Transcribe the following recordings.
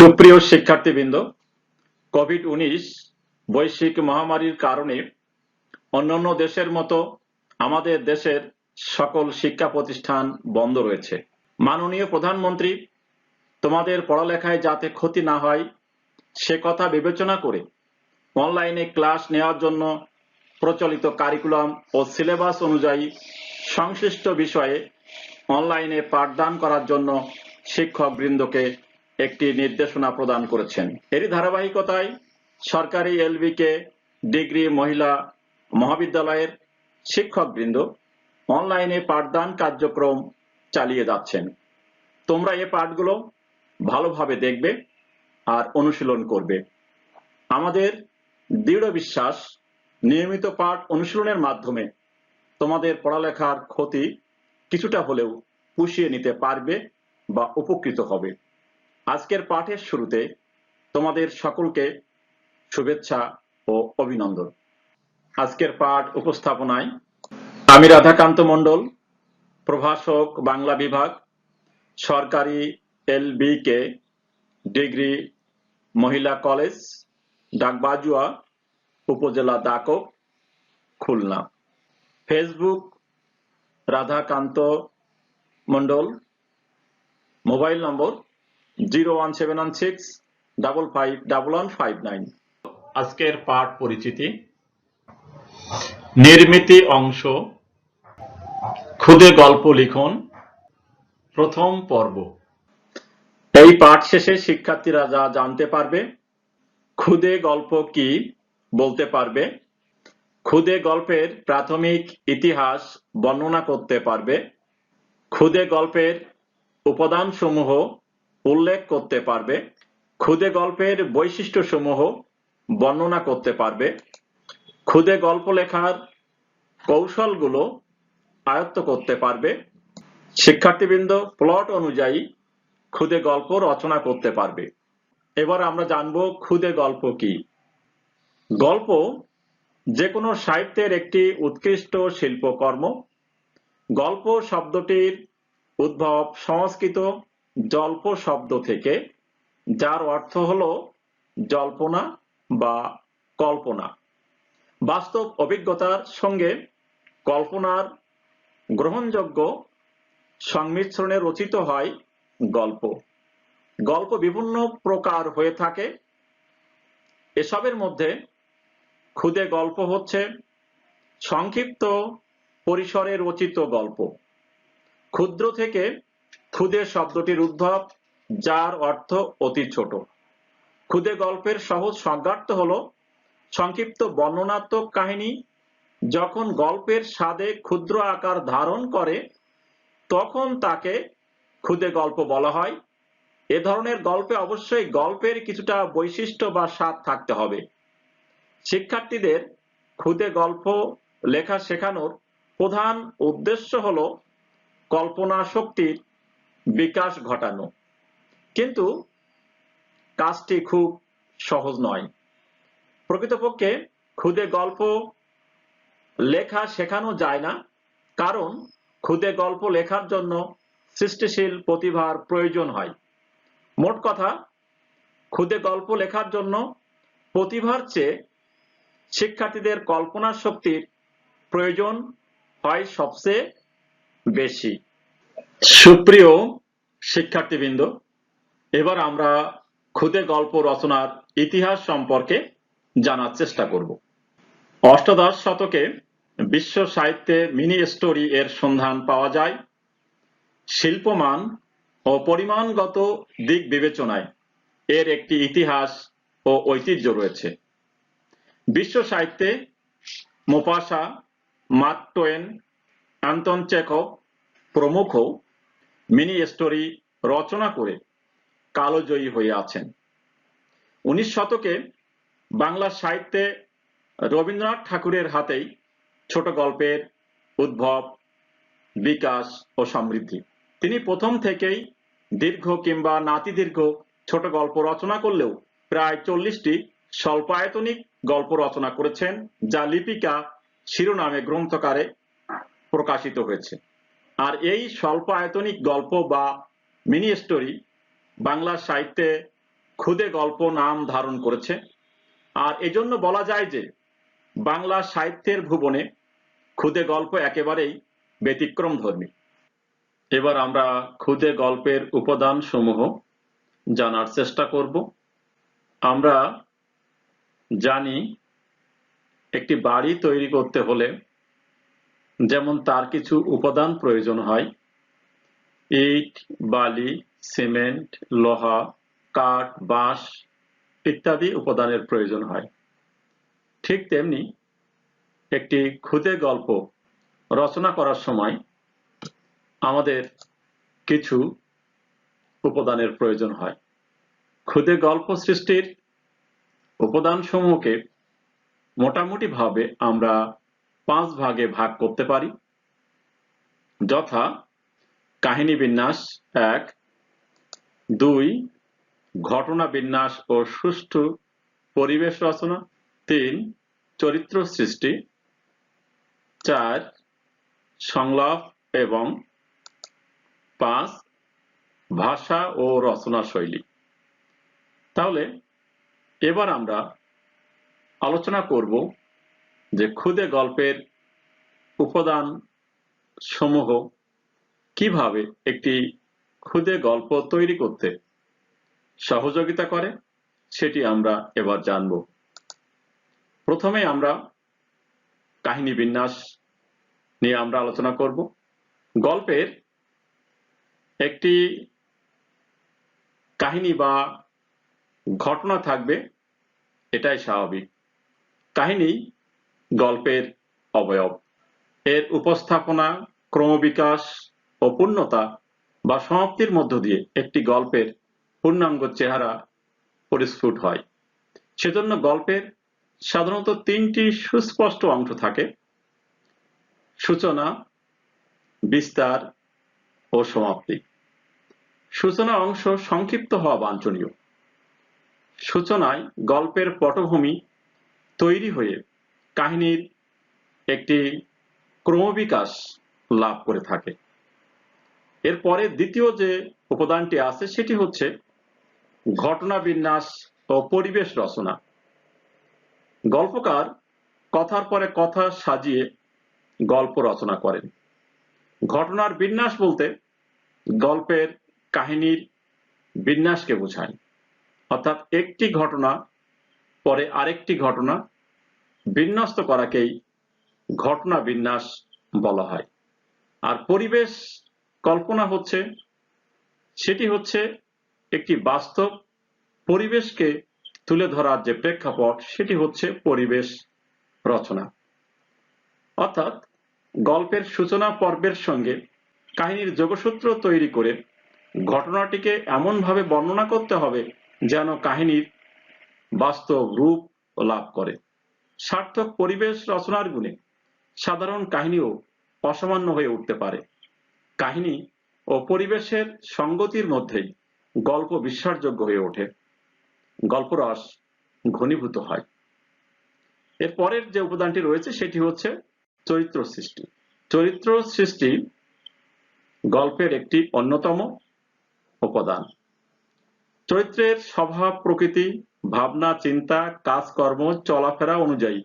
সুপ্রিয় শিক্ষার্থীবৃন্দ, কোভিড-19 বৈশ্বিক মহামারীর কারণে অন্যান্য দেশের মতো আমাদের দেশের সকল শিক্ষা প্রতিষ্ঠান বন্ধ রয়েছে। মাননীয় প্রধানমন্ত্রী তোমাদের পড়ালেখায় যাতে ক্ষতি না হয় সে কথা বিবেচনা করে অনলাইনে ক্লাস নেওয়ার জন্য প্রচলিত কারিকুলাম ও সিলেবাস অনুযায়ী সংশ্লিষ্ট বিষয়ে অনলাইনে পাঠদান করার জন্য শিক্ষকবৃন্দকে একটি নির্দেশনা প্রদান করেছেন। এরই ধারাবাহিকতায় সরকারি এলবিকে ডিগ্রি মহিলা মহাবিদ্যালয়ের শিক্ষকবৃন্দ অনলাইনে পাঠদান কার্যক্রম চালিয়ে যাচ্ছেন। তোমরা এই পাঠগুলো ভালোভাবে দেখবে আর অনুশীলন করবে। আমাদের দৃঢ় বিশ্বাস নিয়মিত পাঠ অনুশীলনের মাধ্যমে তোমাদের পড়ালেখার ক্ষতি কিছুটা হলেও পুষিয়ে নিতে পারবে বা উপকৃত হবে। আজকের পাঠের শুরুতে তোমাদের সকলকে শুভেচ্ছা ও অভিনন্দন। আজকের পাঠ উপস্থাপনায় আমি রাধাকান্ত মণ্ডল, প্রভাষক বাংলা বিভাগ, সরকারি এলবিকে ডিগ্রি মহিলা কলেজ, ডাকবাজুয়া, উপজেলা দাকক, খুলনা। ফেসবুক রাধাকান্ত মণ্ডল, মোবাইল নম্বর 01716551159। আজকের পাঠ পরিচিতি। নির্মিতি অংশ, খুদে গল্প লিখন, প্রথম পর্ব। এই পাঠ শেষে শিক্ষার্থীরা যা জানতে পারবে: খুদে গল্প কি বলতে পারবে, খুদে গল্পের প্রাথমিক ইতিহাস বর্ণনা করতে পারবে, খুদে গল্পের উপাদানসমূহ উল্লেখ করতে পারবে, খুদে গল্পের বৈশিষ্ট্যসমূহ বর্ণনা করতে পারবে, খুদে গল্প লেখার কৌশলগুলো আয়ত্ত করতে পারবে। শিক্ষার্থীবৃন্দ প্লট অনুযায়ী খুদে গল্প রচনা করতে পারবে। এবার আমরা জানব খুদে গল্প কি। গল্প যে কোনো সাহিত্যের একটি উৎকৃষ্ট শিল্পকর্ম। গল্প শব্দটির উদ্ভব সংস্কৃত জল্প শব্দ থেকে, যার অর্থ হলো জল্পনা বা কল্পনা। বাস্তব অভিজ্ঞতার সঙ্গে কল্পনার গ্রহণযোগ্য সংমিশ্রণে রচিত হয় গল্প। গল্প বিভিন্ন প্রকার হয়ে থাকে। এসবের মধ্যে খুদে গল্প হচ্ছে সংক্ষিপ্ত পরিসরে রচিত গল্প। ক্ষুদ্র থেকে খুদে শব্দটির উদ্ভব, যার অর্থ অতি ছোট। খুদে গল্পের সহজ সংজ্ঞার্থ হলো সংক্ষিপ্ত বর্ণনাত্মক কাহিনী যখন গল্পের স্বাদে ক্ষুদ্র আকার ধারণ করে তখন তাকে খুদে গল্প বলা হয়। এ ধরনের গল্পে অবশ্যই গল্পের কিছুটা বৈশিষ্ট্য বা স্বাদ থাকতে হবে। শিক্ষার্থীদের খুদে গল্প লেখা শেখানোর প্রধান উদ্দেশ্য হলো কল্পনা শক্তির বিকাশ ঘটানো। কিন্তু কাজটি খুব সহজ নয়। প্রকৃতপক্ষে খুদে গল্প লেখা শেখানো যায় না, কারণ খুদে গল্প লেখার জন্য সৃষ্টিশীল প্রতিভার প্রয়োজন হয়। মোট কথা, খুদে গল্প লেখার জন্য প্রতিভার চেয়ে শিক্ষার্থীদের কল্পনা শক্তির প্রয়োজন হয় সবচেয়ে বেশি। সুপ্রিয় শিক্ষার্থীবৃন্দ, এবার আমরা খুদে গল্প রচনার ইতিহাস সম্পর্কে জানার চেষ্টা করব। অষ্টাদশ শতকে বিশ্ব সাহিত্যে মিনি স্টোরি এর সন্ধান পাওয়া যায়। শিল্পমান ও পরিমাণগত দিক বিবেচনায় এর একটি ইতিহাস ও ঐতিহ্য রয়েছে। বিশ্ব সাহিত্যে মোপাসা, মার্ক টোয়েন, আন্তন চেখভ প্রমুখ মিনি স্টোরি রচনা করে কালজয়ী হয়ে আছেন। 19 শতকে বাংলা সাহিত্যে রবীন্দ্রনাথ ঠাকুরের হাতেই ছোট গল্পের উদ্ভব, বিকাশ ও সমৃদ্ধি। তিনি প্রথম থেকেই দীর্ঘ কিংবা নাতিদীর্ঘ ছোট গল্প রচনা করলেও প্রায় 40টি স্বল্পায়তনিক গল্প রচনা করেছেন, যা লিপিকা শিরোনামে গ্রন্থকারে প্রকাশিত হয়েছে। আর এই স্বল্প আয়তনিক গল্প বা মিনি স্টোরি বাংলা সাহিত্যে ক্ষুদে গল্প নাম ধারণ করেছে। আর এজন্য বলা যায় যে বাংলা সাহিত্যের ভুবনে ক্ষুদে গল্প একেবারেই ব্যতিক্রমধর্মী। এবার আমরা ক্ষুদে গল্পের উপাদান সমূহ জানার চেষ্টা করব। আমরা জানি একটি বাড়ি তৈরি করতে হলে যেমন তার কিছু উপাদান প্রয়োজন হয়, ইট, বালি, সিমেন্ট, লোহা, কাঠ, বাঁশ ইত্যাদি উপাদানের প্রয়োজন হয়। ঠিক তেমনি একটি ক্ষুদে গল্প রচনা করার সময় আমাদের কিছু উপাদানের প্রয়োজন হয়। ক্ষুদে গল্প সৃষ্টির উপাদানসমূহকে মোটামুটি ভাবে আমরা 5 ভাগে ভাগ করতে পারি, যথা কাহিনী বিন্যাস 1, 2 ঘটনা বিন্যাস ও সুষ্ঠু পরিবেশ রচনা, 3 চরিত্র সৃষ্টি, 4 সংলাপ এবং 5 ভাষা ও রচনা শৈলী। তাহলে এবার আমরা আলোচনা করব যে ক্ষুদে গল্পের উপাদান সমূহ কিভাবে একটি ক্ষুদে গল্প তৈরি করতে সহযোগিতা করে, সেটি আমরা এবার জানব। প্রথমে আমরা কাহিনী বিন্যাস নিয়ে আমরা আলোচনা করব। গল্পের একটি কাহিনী বা ঘটনা থাকবে, এটাই স্বাভাবিক। কাহিনী গল্পের অবয়ব। এর উপস্থাপনা, ক্রমবিকাশ ও পূর্ণতা বা সমাপ্তির মধ্য দিয়ে একটি গল্পের পূর্ণাঙ্গ চেহারা পরিস্ফুট হয়। সেজন্য গল্পের সাধারণত 3টি সুস্পষ্ট অংশ থাকে: সূচনা, বিস্তার ও সমাপ্তি। সূচনা অংশ সংক্ষিপ্ত হওয়া বাঞ্ছনীয়। সূচনায় গল্পের পটভূমি তৈরি হয়ে কাহিনীর একটি ক্রমবিকাশ লাভ করে থাকে। এরপরে দ্বিতীয় যে উপাদানটি আছে সেটি হচ্ছে ঘটনা বিন্যাস ও পরিবেশ রচনা। গল্পকার কথার পরে কথা সাজিয়ে গল্প রচনা করেন। ঘটনার বিন্যাস বলতে গল্পের কাহিনীর বিন্যাসকে বোঝায়, অর্থাৎ একটি ঘটনা পরে আরেকটি ঘটনা বিন্যস্ত করাকেই ঘটনা বিন্যাস বলা হয়। আর পরিবেশ কল্পনা সেটি হচ্ছে একটি বাস্তব পরিবেশকে তুলে ধরার যে প্রেক্ষাপট, সেটি হচ্ছে পরিবেশ রচনা। অর্থাৎ গল্পের সূচনা পর্বের সঙ্গে কাহিনীর যোগসূত্র তৈরি করে ঘটনাটিকে এমনভাবে বর্ণনা করতে হবে যেন কাহিনীর বাস্তব রূপ লাভ করে। সার্থক পরিবেশ রচনার গুণে সাধারণ কাহিনীও অসামান্য হয়ে উঠতে পারে। কাহিনী ও পরিবেশের সঙ্গতির মধ্যেই গল্প বিশ্বাসযোগ্য হয়ে ওঠে, গল্পরস ঘনীভূত হয়। এর পরের যে উপাদানটি রয়েছে সেটি হচ্ছে চরিত্র সৃষ্টি। চরিত্র সৃষ্টি গল্পের একটি অন্যতম উপাদান। চরিত্রের স্বভাব প্রকৃতি, ভাবনা চিন্তা, কাজকর্ম, চলাফেরা অনুযায়ী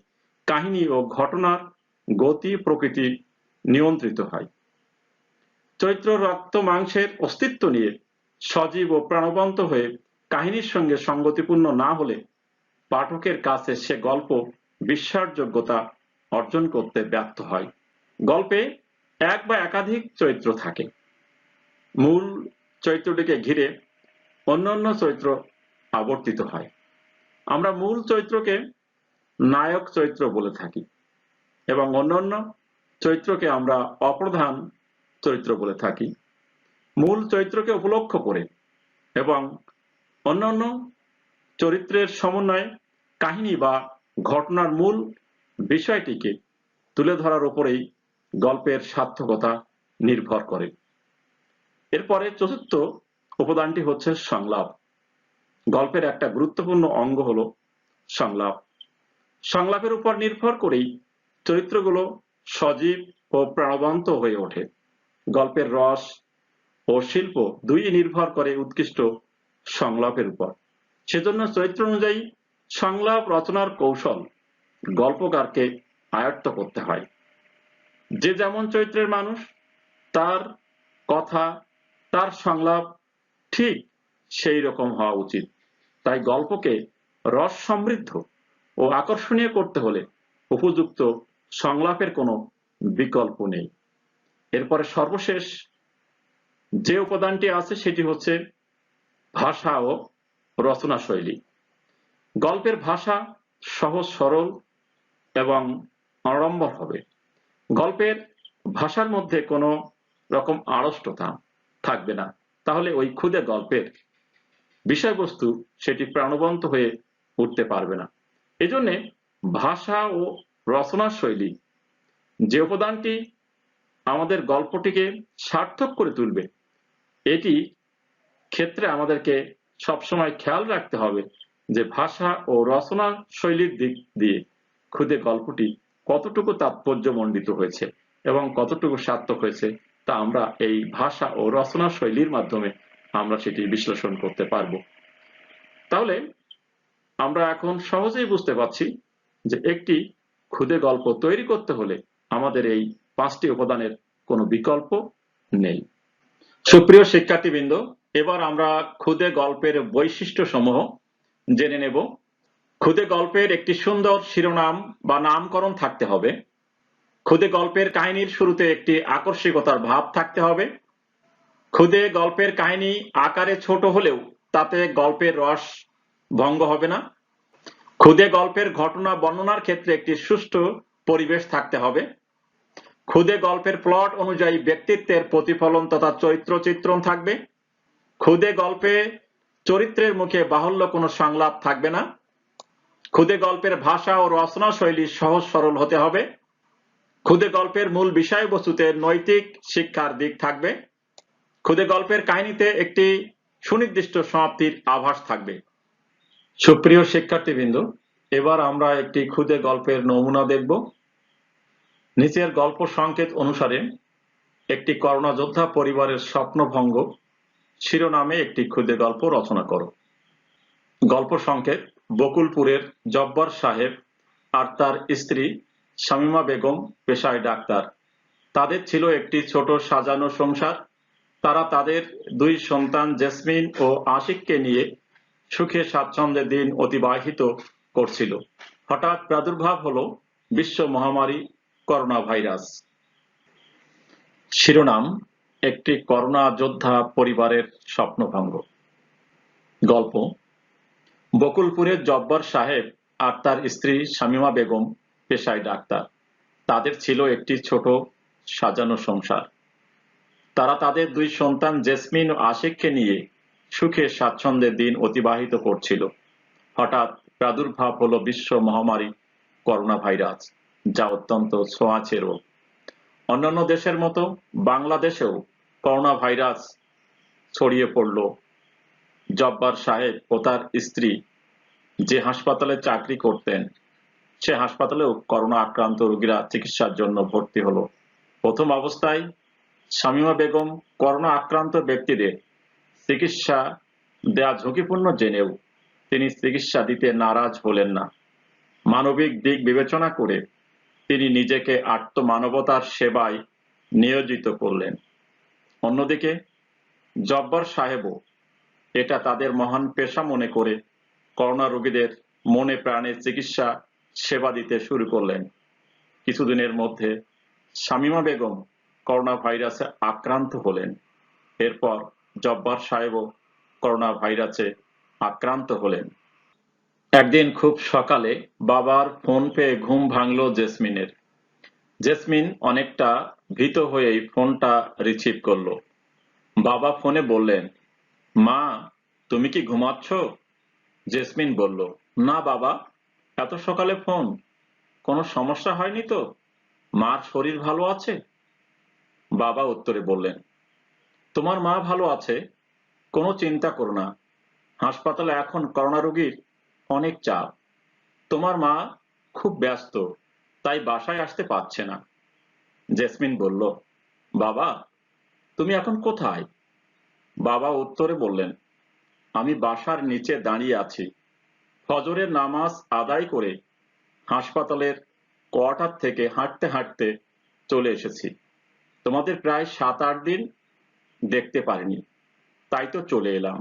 কাহিনী ও ঘটনার গতি প্রকৃতি নিয়ন্ত্রিত হয়। চরিত্র রক্ত মাংসের অস্তিত্ব নিয়ে সজীব ও প্রাণবন্ত হয়ে কাহিনীর সঙ্গে সঙ্গতিপূর্ণ না হলে পাঠকের কাছে সে গল্প বিশ্বাসযোগ্যতা অর্জন করতে ব্যর্থ হয়। গল্পে এক বা একাধিক চরিত্র থাকে। মূল চরিত্রটিকে ঘিরে অন্যান্য চরিত্র আবর্তিত হয়। আমরা মূল চরিত্রকে নায়ক চরিত্র বলে থাকি এবং অন্যান্য চরিত্রকে আমরা অপ্রধান চরিত্র বলে থাকি। মূল চরিত্রকে উপলক্ষ করে এবং অন্যান্য চরিত্রের সমন্বয়ে কাহিনী বা ঘটনার মূল বিষয়টিকে তুলে ধরার উপরেই গল্পের সার্থকতা নির্ভর করে। এরপরে চতুর্থ উপাদানটি হচ্ছে সংলাপ। গল্পের একটা গুরুত্বপূর্ণ অঙ্গ হলো সংলাপ। সংলাপের উপর নির্ভর করেই চরিত্রগুলো সজীব ও প্রাণবন্ত হয়ে ওঠে। গল্পের রস ও শিল্প দুই নির্ভর করে উৎকৃষ্ট সংলাপের উপর। সেজন্য চরিত্র অনুযায়ী সংলাপ রচনার কৌশল গল্পকারকে আয়ত্ত করতে হয়। যে যেমন চরিত্রের মানুষ, তার কথা, তার সংলাপ ঠিক সেই রকম হওয়া উচিত। তাই গল্পকে রস সমৃদ্ধ ও আকর্ষণীয় করতে হলে উপযুক্ত সংলাপের কোনো বিকল্প নেই। এরপরে সর্বশেষ যে উপাদানটি আছে সেটি হচ্ছে ভাষা ও রচনা শৈলী। গল্পের ভাষা সহজ সরল এবং অনাড়ম্বর হবে। গল্পের ভাষার মধ্যে কোনো রকম আড়ষ্টতা থাকবে না, তাহলে ওই ক্ষুদে গল্পের বিষয়বস্তু সেটি প্রাণবন্ত হয়ে উঠতে পারবে না। এজন্য ভাষা ও রচনার শৈলী যে উপাদানটি আমাদের গল্পটিকে সার্থক করে তুলবে, এটি ক্ষেত্রে আমাদেরকে সবসময় খেয়াল রাখতে হবে যে ভাষা ও রচনা শৈলীর দিক দিয়ে ক্ষুদে গল্পটি কতটুকু তাৎপর্যমণ্ডিত হয়েছে এবং কতটুকু সার্থক হয়েছে, তা আমরা এই ভাষা ও রচনা শৈলীর মাধ্যমে আমরা সেটি বিশ্লেষণ করতে পারবো। তাহলে আমরা এখন সহজেই বুঝতে পারছি যে একটি ক্ষুদে গল্প তৈরি করতে হলে আমাদের এই 5টি উপাদানের কোনো বিকল্প নেই। সুপ্রিয় শিক্ষার্থীবৃন্দ, এবার আমরা ক্ষুদে গল্পের বৈশিষ্ট্যসমূহ জেনে নেব। ক্ষুদে গল্পের একটি সুন্দর শিরোনাম বা নামকরণ থাকতে হবে। ক্ষুদে গল্পের কাহিনীর শুরুতে একটি আকস্মিকতার ভাব থাকতে হবে। ক্ষুদে গল্পের কাহিনী আকারে ছোট হলেও তাতে গল্পের রস ভঙ্গ হবে না। ক্ষুদে গল্পের ঘটনা বর্ণনার ক্ষেত্রে একটি সুষ্ঠু পরিবেশ থাকতে হবে। ক্ষুদে গল্পের প্লট অনুযায়ী ব্যক্তিত্বের প্রতিফলন তথা চরিত্র চিত্রণ থাকবে। ক্ষুদে গল্পে চরিত্রের মুখে বাহুল্য কোনো সংলাপ থাকবে না। ক্ষুদে গল্পের ভাষা ও রচনা শৈলী সহজ সরল হতে হবে। ক্ষুদে গল্পের মূল বিষয়বস্তুতে নৈতিক শিক্ষার দিক থাকবে। ক্ষুদে গল্পের কাহিনীতে একটি সুনির্দিষ্ট সমাপ্তির আভাস থাকবে। সুপ্রিয় শিক্ষার্থীবৃন্দ, এবার আমরা একটি ক্ষুদে গল্পের নমুনা দেখব। নিচের গল্প সংকেত অনুসারে একটি করোনা যোদ্ধা পরিবারের স্বপ্নভঙ্গ শিরোনামে একটি ক্ষুদে গল্প রচনা করো। গল্প সংকেত: বকুলপুরের জব্বার সাহেব আর তার স্ত্রী শামীমা বেগম পেশায় ডাক্তার। তাদের ছিল একটি ছোট সাজানো সংসার। তারা তাদের 2 সন্তান জেসমিন ও আশিককে নিয়ে সুখে স্বাচ্ছন্দ্যে দিন অতিবাহিত করছিল। হঠাৎ প্রাদুর্ভাব হলো বিশ্ব মহামারী করোনা ভাইরাস। শিরোনাম: একটি করোনা যোদ্ধা পরিবারের স্বপ্নভঙ্গ। গল্প: বকুলপুরের জব্বার সাহেব আর তার স্ত্রী শামীমা বেগম পেশায় ডাক্তার। তাদের ছিল একটি ছোট সাজানো সংসার। তারা তাদের 2 সন্তান জেসমিন ও আশিককে নিয়ে সুখে স্বাচ্ছন্দ্যে দিন অতিবাহিত করছিল। হঠাৎ প্রাদুর্ভাব হলো বিশ্ব মহামারী করোনা ভাইরাস, যা অত্যন্ত ছোঁয়াচে রোগ। অন্যান্য দেশের মতো বাংলাদেশেও করোনা ভাইরাস ছড়িয়ে পড়ল। জব্বার সাহেব ও তার স্ত্রী যে হাসপাতালে চাকরি করতেন, সে হাসপাতালেও করোনা আক্রান্ত রোগীরা চিকিৎসার জন্য ভর্তি হলো। প্রথম অবস্থায় শামীমা বেগম করোনা আক্রান্ত ব্যক্তিদের চিকিৎসা দেয়া ঝুঁকিপূর্ণ জেনেও তিনি চিকিৎসা দিতে নারাজ হলেন না। মানবিক দিক বিবেচনা করে তিনি নিজেকে আত্মমানবতার সেবায় নিয়োজিত করলেন। অন্যদিকে জব্বার সাহেবও এটা তাদের মহান পেশা মনে করে করোনা রোগীদের মনে প্রাণে চিকিৎসা সেবা দিতে শুরু করলেন। কিছুদিনের মধ্যে শামীমা বেগম করোনা ভাইরাসে আক্রান্ত হলেন। এরপর জব্বার সাহেবও করোনা ভাইরাসে আক্রান্ত হলেন। একদিন খুব সকালে বাবার ফোন পেয়ে ঘুম ভাঙল জেসমিনের। জেসমিন অনেকটা ভীত হয়েই ফোনটা রিসিভ করলো। বাবা ফোনে বললেন, মা, তুমি কি ঘুমাচ্ছ? জেসমিন বলল, না বাবা, এত সকালে ফোন, কোনো সমস্যা হয়নি তো? মার শরীর ভালো আছে? বাবা উত্তরে বললেন, তোমার মা ভালো আছে, কোনো চিন্তা করো না। হাসপাতালে এখন করোনা রোগীর অনেক চাপ। তোমার মা খুব ব্যস্ত, তাই বাসায় আসতে পারছে না। জেসমিন বলল, বাবা, তুমি এখন কোথায়? বাবা উত্তরে বললেন, আমি বাসার নিচে দাঁড়িয়ে আছি। ফজরের নামাজ আদায় করে হাসপাতালের কোয়ার্টার থেকে হাঁটতে হাঁটতে চলে এসেছি। তোমাদের প্রায় 7-8 দিন দেখতে পারিনি, তাই তো চলে এলাম।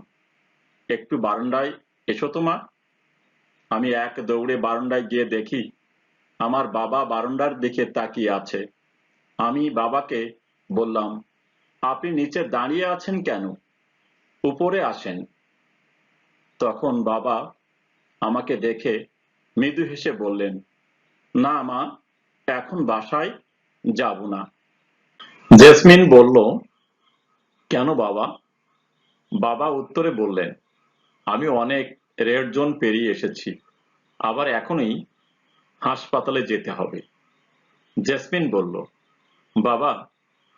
একটু বারান্দায় এসো তো মা। আমি এক দৌড়ে বারান্দায় গিয়ে দেখি আমার বাবা বারান্দার দিকে তাকিয়ে আছে। আমি বাবাকে বললাম, আপনি নিচে দাঁড়িয়ে আছেন কেন? উপরে আসেন। তখন বাবা আমাকে দেখে মৃদু হেসে বললেন, না মা, এখন বাসায় যাব না। জেসমিন বলল, কেন বাবা? বাবা উত্তরে বললেন, আমি অনেক রেড জোন পেরিয়ে এসেছি, আবার এখনই হাসপাতালে যেতে হবে। জেসমিন বলল, বাবা,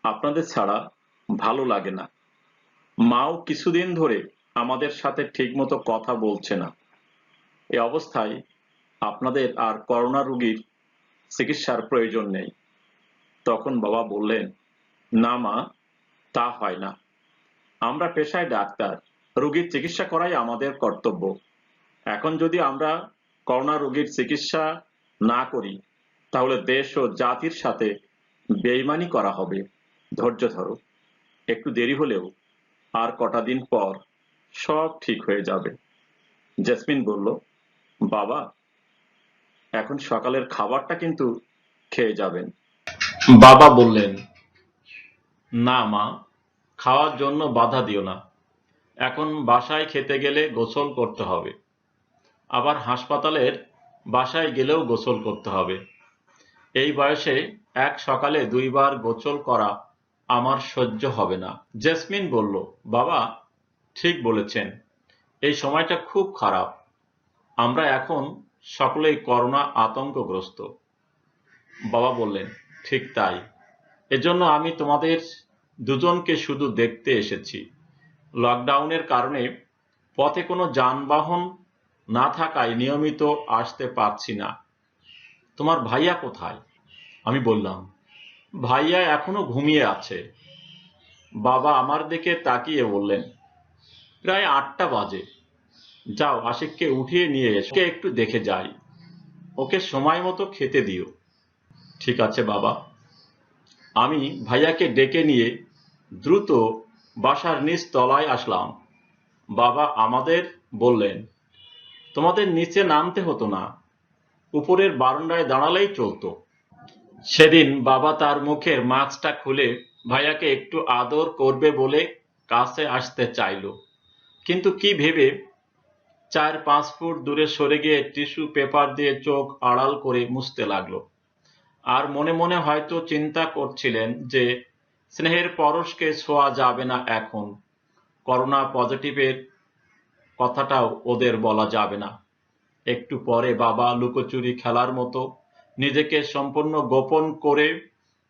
আপনাদের ছাড়া ভালো লাগে না। মাও কিছুদিন ধরে আমাদের সাথে ঠিকমতো কথা বলছে না। এ অবস্থায় আপনাদের আর করোনা রোগীর চিকিৎসার প্রয়োজন নেই। তখন বাবা বললেন, না মা, তা হয় না। আমরা পেশায় ডাক্তার, রোগীর চিকিৎসা করাই আমাদের কর্তব্য। এখন যদি আমরা করোনা রোগীর চিকিৎসা না করি, তাহলে দেশ ও জাতির সাথে বেইমানি করা হবে। ধৈর্য ধরো, একটু দেরি হলেও আর কটা দিন পর সব ঠিক হয়ে যাবে। জেসমিন বলল, বাবা, এখন সকালের খাবারটা কিন্তু খেয়ে যাবেন। বাবা বললেন, না মা, খাওয়ার জন্য বাধা দিও না। এখন বাসায় খেতে গেলে গোসল করতে হবে, আবার হাসপাতালের বাসায় গেলেও গোসল করতে হবে। এই বয়সে এক সকালে 2 বার গোসল করা আমার সহ্য হবে না। জেসমিন বলল, বাবা ঠিক বলেছেন, এই সময়টা খুব খারাপ। আমরা এখন সকলেই করোনা আতঙ্কগ্রস্ত। বাবা বললেন, ঠিক তাই। এজন্য আমি তোমাদের দুজনকে শুধু দেখতে এসেছি। লকডাউনের কারণে পথে কোনো যানবাহন না থাকায় নিয়মিত আসতে পারছি না। তোমার ভাইয়া কোথায়? আমি বললাম, ভাইয়া এখনো ঘুমিয়ে আছে। বাবা আমার দিকে তাকিয়ে বললেন, প্রায় 8টা বাজে। যাও, আশিককে উঠিয়ে নিয়ে এসো, ওকে একটু দেখে যাই। ওকে সময় মতো খেতে দিও। ঠিক আছে বাবা। আমি ভাইয়াকে ডেকে নিয়ে দ্রুত বাসার নিচ তলায় আসলাম। বাবা আমাদের বললেন, তোমাদের নিচে নামতে হতো না, উপরের বারান্দায় দাঁড়ালেই চলতো। সেদিন বাবা তার মুখের মাস্কটা খুলে ভাইয়াকে একটু আদর করবে বলে কাছে আসতে চাইলো, কিন্তু কি ভেবে 4-5 ফুট দূরে সরে গিয়ে টিস্যু পেপার দিয়ে চোখ আড়াল করে মুছতে লাগলো। আর মনে মনে হয়তো চিন্তা করছিলেন যে স্নেহের পরশকে ছোঁয়া যাবে না এখন, করোনা পজিটিভের কথাটাও ওদের বলা যাবে না। একটু পরে বাবা লুকোচুরি খেলার মতো নিজেকে সম্পূর্ণ গোপন করে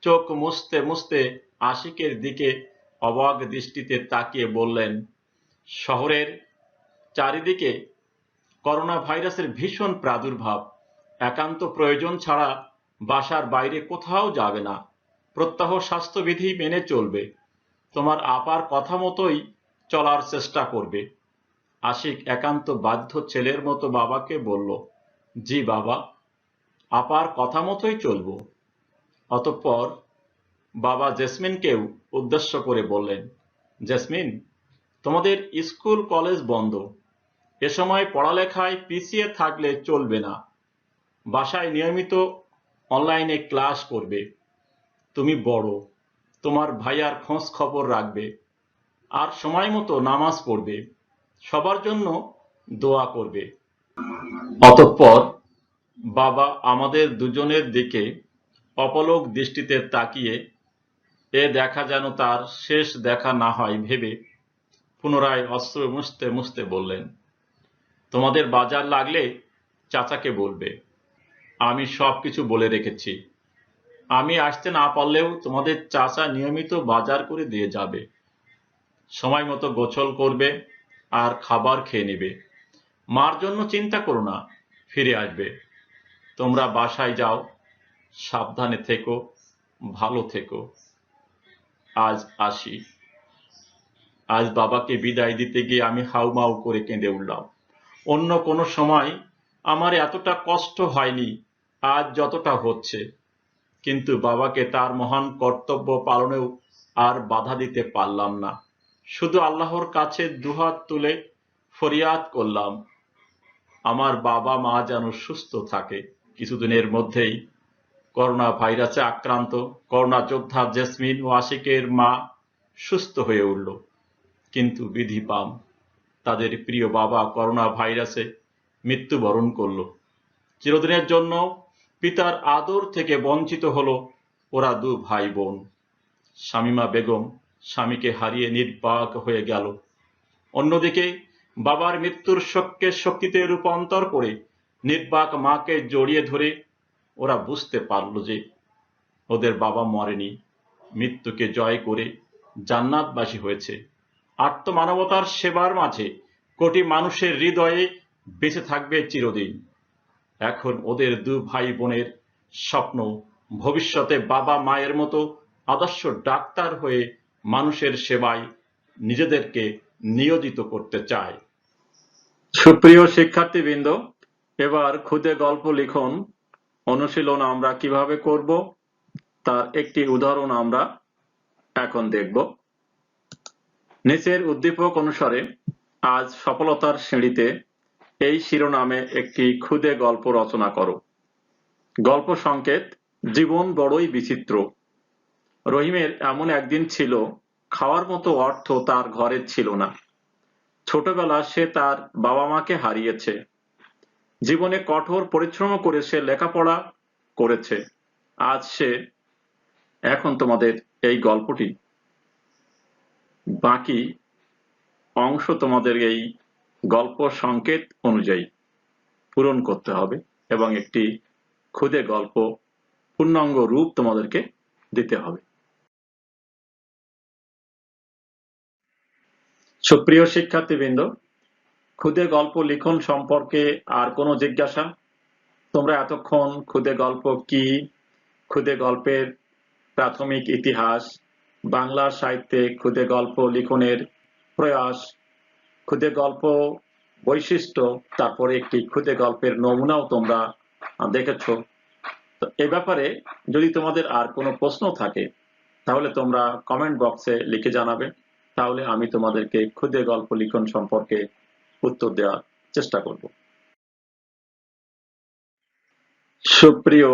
চোখ মুছতে মুছতে আশিকের দিকে অবাক দৃষ্টিতে তাকিয়ে বললেন, শহরের চারিদিকে করোনা ভাইরাসের ভীষণ প্রাদুর্ভাব। একান্ত প্রয়োজন ছাড়া বাসার বাইরে কোথাও যাবে না। প্রত্যহ স্বাস্থ্যবিধি মেনে চলবে। তোমার আপার কথা মতোই চলার চেষ্টা করবে। আশিক একান্ত বাধ্য ছেলের মতো বাবাকে বলল, জি বাবা, আপার কথা মতোই চলবো। অতঃপর বাবা জেসমিনকেও উদ্দেশ্য করে বললেন, জেসমিন, তোমাদের স্কুল কলেজ বন্ধ। এ সময় পড়ালেখায় পিছিয়ে থাকলে চলবে না। বাসায় নিয়মিত অনলাইনে ক্লাস করবে। তুমি বড়, তোমার ভাইয়ার খোঁজ খবর রাখবে, আর সময় মতো নামাজ পড়বে। সবার জন্য দোয়া করবে। অতঃপর বাবা আমাদের দুজনের দিকে অপলক দৃষ্টিতে তাকিয়ে এ দেখা যেন তার শেষ দেখা না হয় ভেবে পুনরায় অশ্রু মুছতে মুছতে বললেন, তোমাদের বাজার লাগলে চাচাকে বলবে, আমি সবকিছু বলে রেখেছি। আমি আসতে না পারলেও তোমাদের চাচা নিয়মিত বাজার করে দিয়ে যাবে। সময় মতো গোসল করবে আর খাবার খেয়ে নেবে। মার জন্য চিন্তা করো না, ফিরে আসবে। তোমরা বাসায় যাও, সাবধানে থেকো, ভালো থেকো। আজ আসি। আজ বাবাকে বিদায় দিতে গিয়ে আমি হাউমাউ করে কেঁদে উঠলাম। অন্য কোনো সময় আমার এতটা কষ্ট হয়নি আজ যতটা হচ্ছে, কিন্তু বাবাকে তার মহান কর্তব্য পালনেও আর বাধা দিতে পারলাম না। শুধু আল্লাহর কাছে দুহাত তুলে ফরিয়াদ করলাম, আমার বাবা মা যেন সুস্থ থাকে। কিছুদিনের মধ্যেই করোনা ভাইরাসে আক্রান্ত করোনা যোদ্ধা জেসমিন ও আশিকের মা সুস্থ হয়ে উঠল, কিন্তু বিধিপাম তাদের প্রিয় বাবা করোনা ভাইরাসে মৃত্যুবরণ করল। চিরদিনের জন্য পিতার আদর থেকে বঞ্চিত হলো ওরা দু ভাই বোন। শামীমা বেগম স্বামীকে হারিয়ে নির্বাক হয়ে গেল। অন্যদিকে বাবার মৃত্যুর শোককে শক্তিতে রূপান্তর করে নির্বাক মাকে জড়িয়ে ধরে ওরা বুঝতে পারল যে ওদের বাবা মরেনি, মৃত্যুকে জয় করে জান্নাতবাসী হয়েছে। আত্মমানবতার সেবার মাঝে কোটি মানুষের হৃদয়ে বেঁচে থাকবে চিরদিন। এখন ওদের দু ভাই বোনের স্বপ্ন ভবিষ্যতে বাবা মায়ের মতো আদর্শ ডাক্তার হয়ে মানুষের সেবায় নিজেদেরকে নিয়োজিত করতে চায়। সুপ্রিয় শিক্ষার্থীবৃন্দ, এবার খুদে গল্প লিখন অনুশীলন আমরা কিভাবে করব তার একটি উদাহরণ আমরা এখন দেখব। নিচের উদ্দীপক অনুসারে আজ সফলতার সিঁড়িতে এই শিরোনামে একটি খুদে গল্প রচনা করো। গল্প সংকেত: জীবন বড়ই বিচিত্র। রহিমের এমন একদিন ছিল, খাওয়ার মতো অর্থ তার ঘরে ছিল না। ছোটবেলা সে তার বাবা মাকে হারিয়েছে। জীবনে কঠোর পরিশ্রম করে সে লেখাপড়া করেছে। আজ সে এখন তোমাদের এই গল্পটি বাকি অংশ তোমাদের এই গল্প সংকেত অনুযায়ী পূরণ করতে হবে এবং একটি খুদে গল্প পূর্ণাঙ্গ রূপ তোমাদেরকে দিতে হবে। সুপ্রিয় শিক্ষার্থীবৃন্দ, খুদে গল্প লিখন সম্পর্কে আর কোনো জিজ্ঞাসা? তোমরা এতক্ষণ খুদে গল্প কি, খুদে গল্পের প্রাথমিক ইতিহাস, বাংলা সাহিত্যে খুদে গল্প লিখনের প্রয়াস, খুদে গল্প বৈশিষ্ট্য, তারপরে একটি খুদে গল্পের নমুনাও তোমরা দেখেছো। তো এ ব্যাপারে যদি তোমাদের আর কোনো প্রশ্ন থাকে তাহলে তোমরা কমেন্ট বক্সে লিখে জানাবে, তাহলে আমি তোমাদেরকে খুদে গল্প লিখন সম্পর্কে উত্তর দেওয়ার চেষ্টা করব। সুপ্রিয়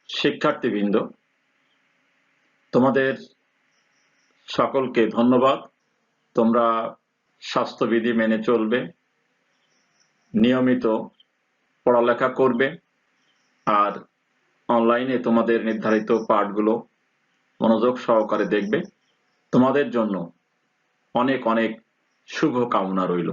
শিক্ষার্থীবৃন্দ, তোমাদের সকলকে ধন্যবাদ। তোমরা স্বাস্থ্যবিধি মেনে চলবে, নিয়মিত পড়ালেখা করবে, আর অনলাইনে তোমাদের নির্ধারিত পাঠগুলো মনোযোগ সহকারে দেখবে। তোমাদের জন্য অনেক অনেক শুভ কামনা রইল।